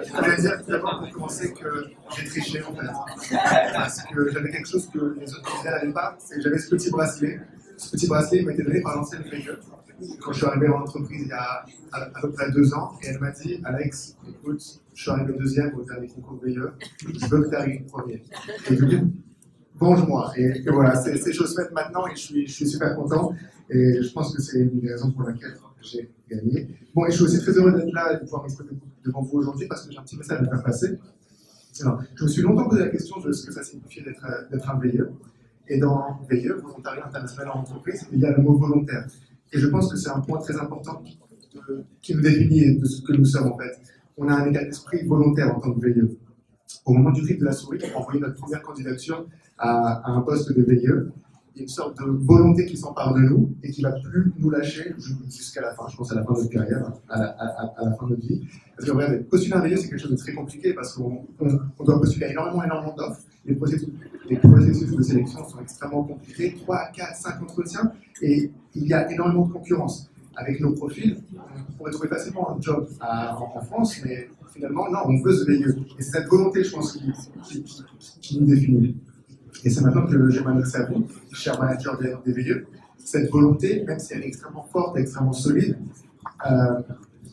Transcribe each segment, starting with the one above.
Je voulais dire tout d'abord pour commencer que j'ai triché en fait. Parce que j'avais quelque chose que les autres candidats n'avaient pas, c'est que j'avais ce petit bracelet. Ce petit bracelet m'a été donné par l'ancienne VIE quand je suis arrivé dans l'entreprise il y a à peu près 2 ans. Et elle m'a dit, Alex, écoute, je suis arrivé deuxième au dernier concours VIE, je veux que tu arrives premier. Et du coup, venge-moi. Et voilà, c'est chose faite maintenant et je suis super content. Et je pense que c'est une des raisons pour laquelle j'ai gagné. Bon, et je suis aussi très heureux d'être là et de pouvoir m'exprimer devant vous aujourd'hui parce que j'ai un petit message à faire passer. Alors, je me suis longtemps posé la question de ce que ça signifiait d'être un VIE. Et dans VIE, volontariat international en entreprise, il y a le mot volontaire. Et je pense que c'est un point très important qui nous définit de ce que nous sommes en fait. On a un état d'esprit volontaire en tant que VIE. Au moment du clic de la souris, on a envoyé notre première candidature à un poste de VIE. Il y a une sorte de volonté qui s'empare de nous et qui ne va plus nous lâcher jusqu'à la fin, je pense à la fin de notre carrière, à la fin de notre vie. Parce que regardez, postuler un VIE, c'est quelque chose de très compliqué parce qu'on doit postuler énormément d'offres. Les processus de sélection sont extrêmement compliqués, 3, 4, 5 entretiens, et il y a énormément de concurrence. Avec nos profils, on pourrait trouver facilement un job en France, mais finalement, non, on veut ce VIE. Et c'est cette volonté, je pense, qui nous définit. Et c'est maintenant que je m'adresse à vous, cher manager des VIE. Cette volonté, même si elle est extrêmement forte, extrêmement solide,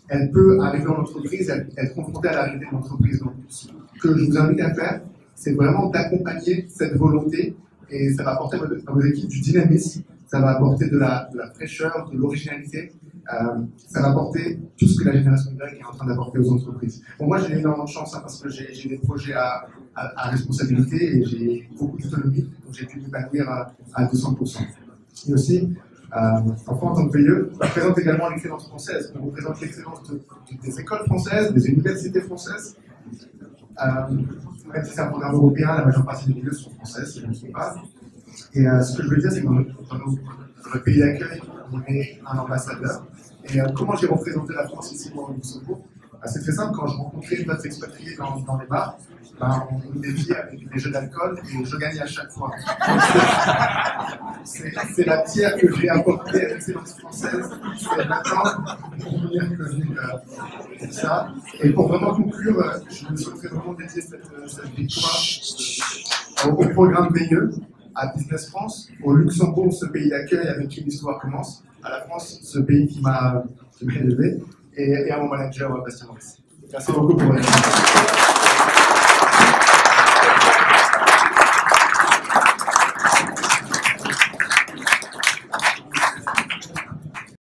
elle peut arriver dans l'entreprise, être confrontée à l'arrivée de l'entreprise. Donc, ce que je vous invite à faire, c'est vraiment d'accompagner cette volonté et ça va apporter à vos équipes du dynamisme, ça va apporter de la fraîcheur, de l'originalité, ça va apporter tout ce que la génération Y est en train d'apporter aux entreprises. Bon, moi, j'ai énormément de chance parce que j'ai des projets à responsabilité et j'ai beaucoup d'autonomie, donc j'ai pu m'épanouir à 200%. Et aussi, enfin, en tant que VIE, on représente également l'excellence française. On représente l'excellence des écoles françaises, des universités françaises. Même si c'est un programme européen, la majeure partie des VIE sont françaises, si je ne me trompe pas. Et ce que je veux dire, c'est que dans notre pays d'accueil, on est un ambassadeur. Et comment j'ai représenté la France ici au Luxembourg? C'est très simple, quand je rencontrais d'autres expatriés dans les bars, on me défiait avec des jeux d'alcool et je gagnais à chaque fois. C'est la pierre que j'ai apportée à l'excellence française. C'est maintenant pour venir que tout ça. Et pour vraiment conclure, je me souhaiterais vraiment dédier cette victoire au programme VIE, à Business France, au Luxembourg, ce pays d'accueil avec qui l'histoire commence, à la France, ce pays qui m'a élevé, et à mon manager Bastien Maurice. Merci beaucoup pour votre attention.